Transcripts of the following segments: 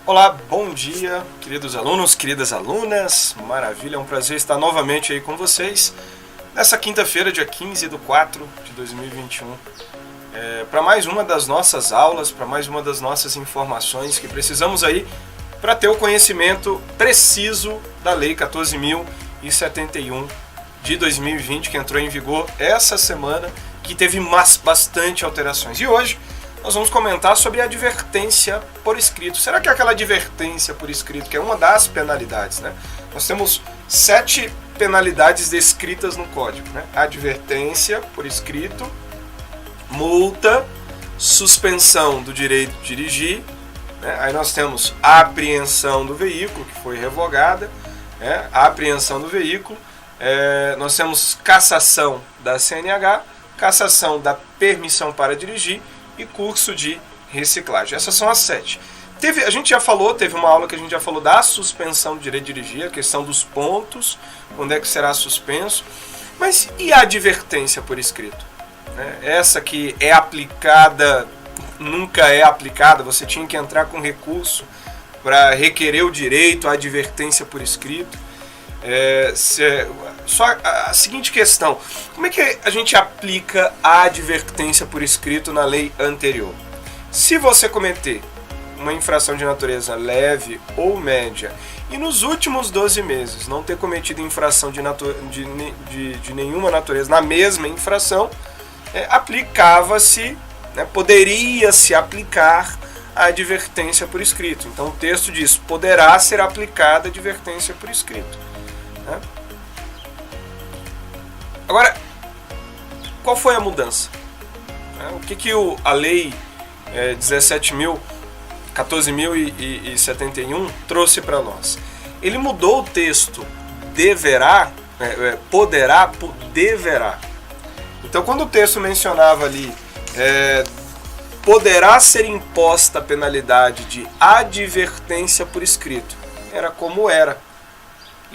Olá, bom dia, queridos alunos, queridas alunas, maravilha, é um prazer estar novamente aí com vocês nessa quinta-feira, dia 15/4/2021, para mais uma das nossas aulas, para mais uma das nossas informações que precisamos aí para ter o conhecimento preciso da Lei 14.071 de 2020, que entrou em vigor essa semana, que teve bastante alterações. E hoje nós vamos comentar sobre a advertência por escrito. Será que aquela advertência por escrito, que é uma das penalidades, né? Nós temos 7 penalidades descritas no Código, né? Advertência por escrito, multa, suspensão do direito de dirigir, né? Aí nós temos a apreensão do veículo, que foi revogada, né? A apreensão do veículo, nós temos cassação da CNH, cassação da permissão para dirigir, e curso de reciclagem. Essas são as 7. A gente já falou, teve uma aula que a gente já falou da suspensão do direito de dirigir, a questão dos pontos, quando é que será suspenso. Mas e a advertência por escrito? Essa que é aplicada, nunca é aplicada, você tinha que entrar com recurso para requerer o direito à advertência por escrito. Só a seguinte questão: como é que a gente aplica a advertência por escrito na lei anterior? Se você cometer uma infração de natureza leve ou média e nos últimos 12 meses não ter cometido infração de nenhuma natureza na mesma infração, aplicava-se, poderia-se aplicar a advertência por escrito. Então o texto diz: poderá ser aplicada a advertência por escrito. Agora, qual foi a mudança? O que a lei 14.071 trouxe para nós? Ele mudou o texto deverá, poderá por deverá. Então, quando o texto mencionava ali poderá ser imposta a penalidade de advertência por escrito, era como era.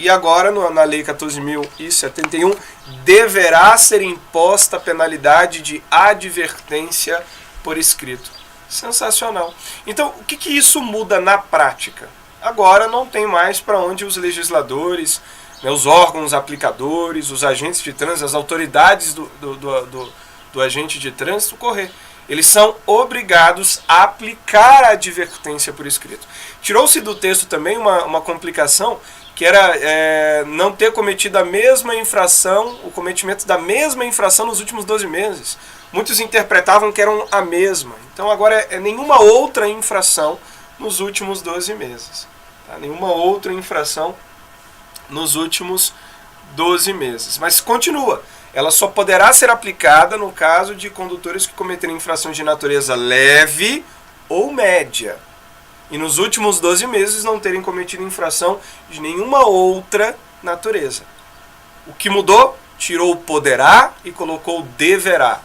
E agora, na Lei 14.071, deverá ser imposta a penalidade de advertência por escrito. Sensacional. Então, o que isso muda na prática? Agora não tem mais para onde os legisladores, os órgãos aplicadores, os agentes de trânsito, as autoridades do agente de trânsito correr. Eles são obrigados a aplicar a advertência por escrito. Tirou-se do texto também uma complicação, que era não ter cometido a mesma infração, o cometimento da mesma infração nos últimos 12 meses. Muitos interpretavam que eram a mesma. Então agora é nenhuma outra infração nos últimos 12 meses. Tá? Nenhuma outra infração nos últimos 12 meses. Mas continua. Ela só poderá ser aplicada no caso de condutores que cometerem infrações de natureza leve ou média. E nos últimos 12 meses não terem cometido infração de nenhuma outra natureza. O que mudou? Tirou o poderá e colocou o deverá.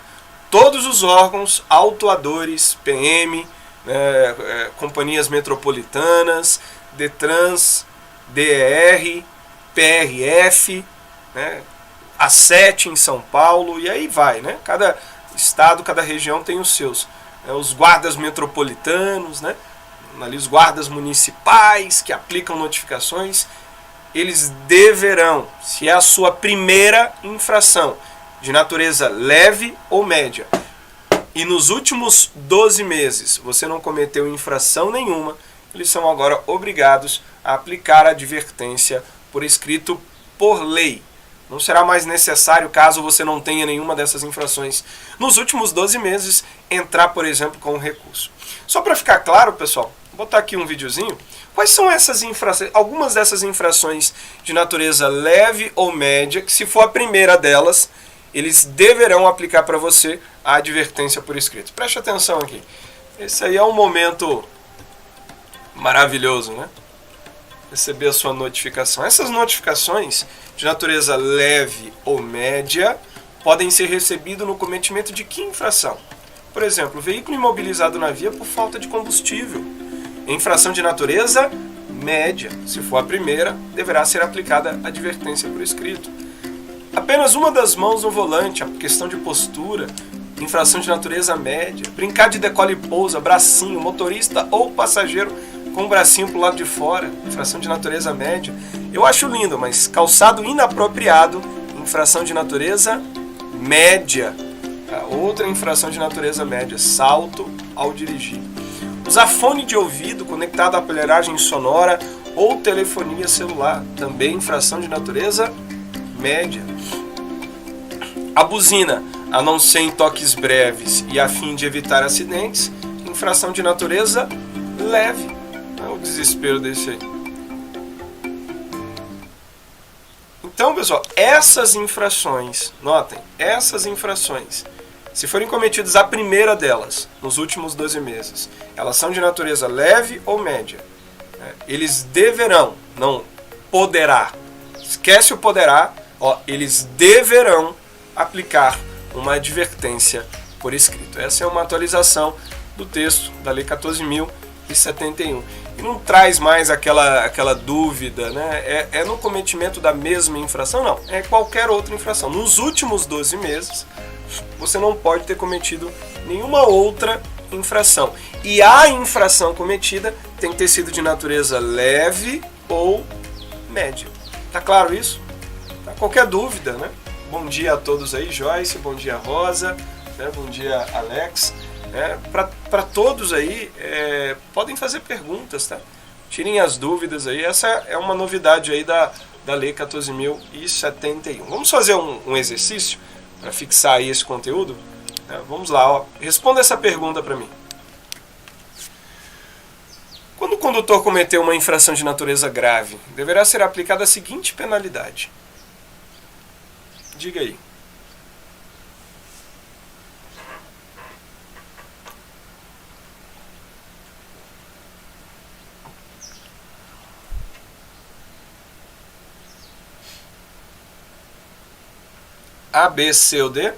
Todos os órgãos, autuadores, PM, companhias metropolitanas, DETRANS, DER, PRF, a 7 em São Paulo, e aí vai, Cada estado, cada região tem os seus. Os guardas metropolitanos, ali os guardas municipais que aplicam notificações, eles deverão, se é a sua primeira infração de natureza leve ou média, e nos últimos 12 meses você não cometeu infração nenhuma, eles são agora obrigados a aplicar a advertência por escrito por lei. Não será mais necessário, caso você não tenha nenhuma dessas infrações nos últimos 12 meses, entrar, por exemplo, com um recurso. Só para ficar claro, pessoal, vou botar aqui um videozinho. Quais são essas infrações? Algumas dessas infrações de natureza leve ou média, que se for a primeira delas, eles deverão aplicar para você a advertência por escrito. Preste atenção aqui. Esse aí é um momento maravilhoso, Receber a sua notificação. Essas notificações de natureza leve ou média podem ser recebidas no cometimento de que infração? Por exemplo, veículo imobilizado na via por falta de combustível. Infração de natureza média. Se for a primeira, deverá ser aplicada a advertência por escrito. Apenas uma das mãos no volante, a questão de postura, infração de natureza média. Brincar de decola e pousa, bracinho, motorista ou passageiro com o bracinho pro lado de fora, infração de natureza média. Eu acho lindo, mas calçado inapropriado, infração de natureza média. Outra infração de natureza média, salto ao dirigir. Usar fone de ouvido conectado à aparelhagem sonora ou telefonia celular, também infração de natureza média. A buzina, a não ser em toques breves e a fim de evitar acidentes, infração de natureza leve. É o desespero desse aí. Então, pessoal, essas infrações, notem, essas infrações, se forem cometidas a primeira delas, nos últimos 12 meses, elas são de natureza leve ou média. Eles deverão, não poderá, esquece o poderá, eles deverão aplicar uma advertência por escrito. Essa é uma atualização do texto da Lei 14.071. E não traz mais aquela dúvida, né? É no cometimento da mesma infração? Não, é qualquer outra infração. Nos últimos 12 meses, você não pode ter cometido nenhuma outra infração. E a infração cometida tem que ter sido de natureza leve ou média. Tá claro isso? Tá? Qualquer dúvida, né? Bom dia a todos aí, Joyce, bom dia Rosa, né? Bom dia Alex. Para todos aí, podem fazer perguntas, tá? Tirem as dúvidas aí. Essa é uma novidade aí da Lei 14.071. Vamos fazer um exercício para fixar aí esse conteúdo? Vamos lá, responda essa pergunta para mim. Quando o condutor cometeu uma infração de natureza grave, deverá ser aplicada a seguinte penalidade. Diga aí. A, B, C ou D?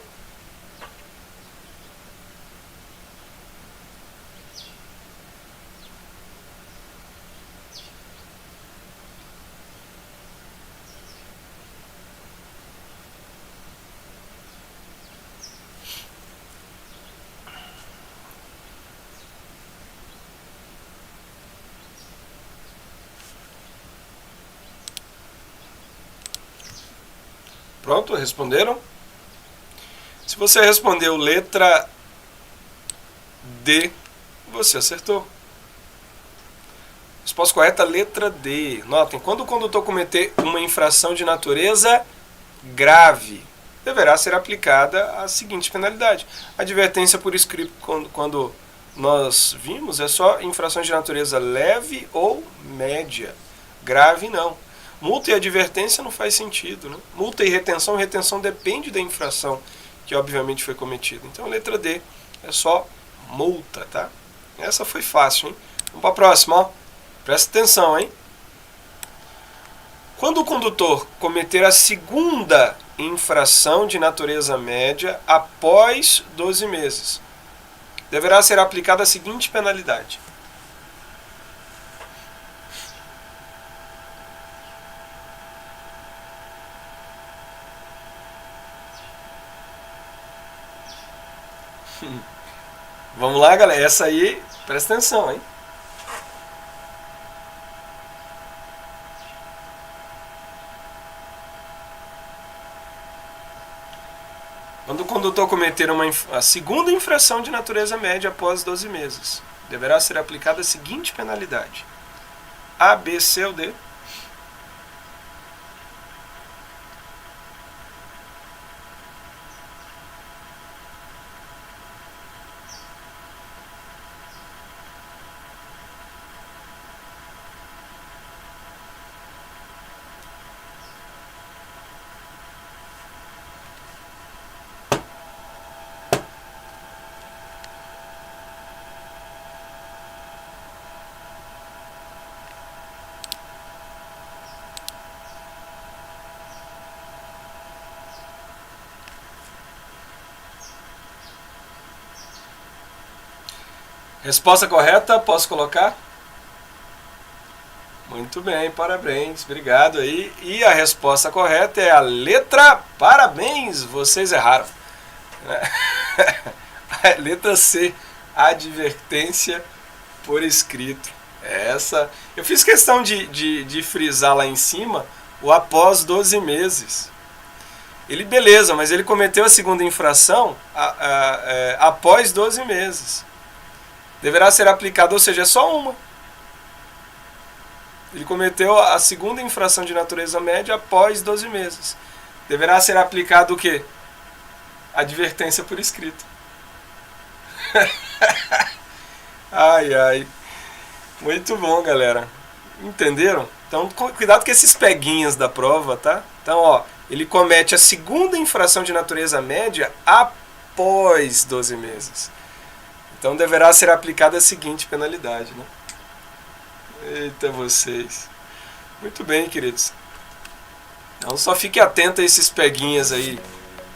Pronto, responderam? Se você respondeu letra D, você acertou. Resposta correta, letra D. Notem, quando o condutor cometer uma infração de natureza grave, deverá ser aplicada a seguinte penalidade. Advertência por escrito, quando nós vimos, é só infrações de natureza leve ou média. Grave não. Multa e advertência não faz sentido, né? Multa e retenção depende da infração que obviamente foi cometida. Então a letra D é só multa, tá? Essa foi fácil, hein? Vamos para a próxima, ó. Presta atenção, hein? Quando o condutor cometer a segunda infração de natureza média após 12 meses, deverá ser aplicada a seguinte penalidade. Vamos lá, galera. Essa aí, presta atenção, hein? Quando o condutor cometer a segunda infração de natureza média após 12 meses, deverá ser aplicada a seguinte penalidade. A, B, C ou D? Resposta correta, posso colocar? Muito bem, parabéns, obrigado aí. E a resposta correta é a letra parabéns, vocês erraram. A letra C, advertência por escrito. Eu fiz questão de frisar lá em cima o após 12 meses. Ele, beleza, mas ele cometeu a segunda infração após 12 meses. Deverá ser aplicado, ou seja, é só uma. Ele cometeu a segunda infração de natureza média após 12 meses. Deverá ser aplicado o quê? Advertência por escrito. Ai, ai. Muito bom, galera. Entenderam? Então, cuidado com esses peguinhas da prova, tá? Então, ó, ele comete a segunda infração de natureza média após 12 meses. Então, deverá ser aplicada a seguinte penalidade, né? Eita, vocês. Muito bem, queridos. Então, só fique atento a esses peguinhas aí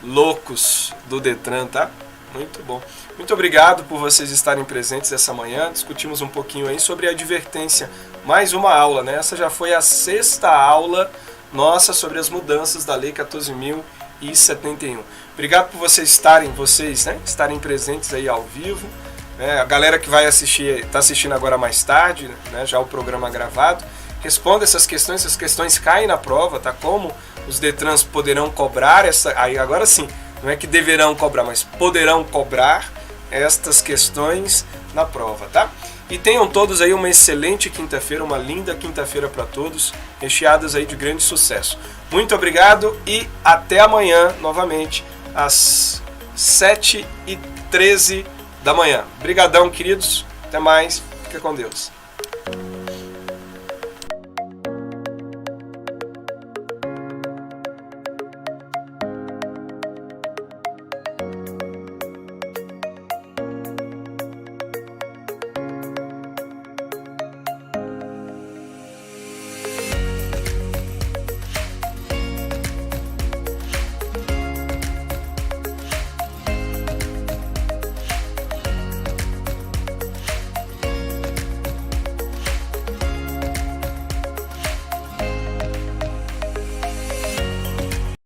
loucos do Detran, tá? Muito bom. Muito obrigado por vocês estarem presentes essa manhã. Discutimos um pouquinho aí sobre a advertência. Mais uma aula, né? Essa já foi a 6ª aula nossa sobre as mudanças da Lei 14.071. Obrigado por vocês estarem presentes aí ao vivo. A galera que vai assistir, está assistindo agora mais tarde, né? Já o programa gravado. Responda essas questões caem na prova, tá? Como os Detrans poderão cobrar aí agora sim, não é que deverão cobrar, mas poderão cobrar estas questões na prova, tá? E tenham todos aí uma excelente quinta-feira, uma linda quinta-feira para todos, recheadas aí de grande sucesso. Muito obrigado e até amanhã, novamente, às 7h13 da manhã. Obrigadão, queridos. Até mais. Fica com Deus.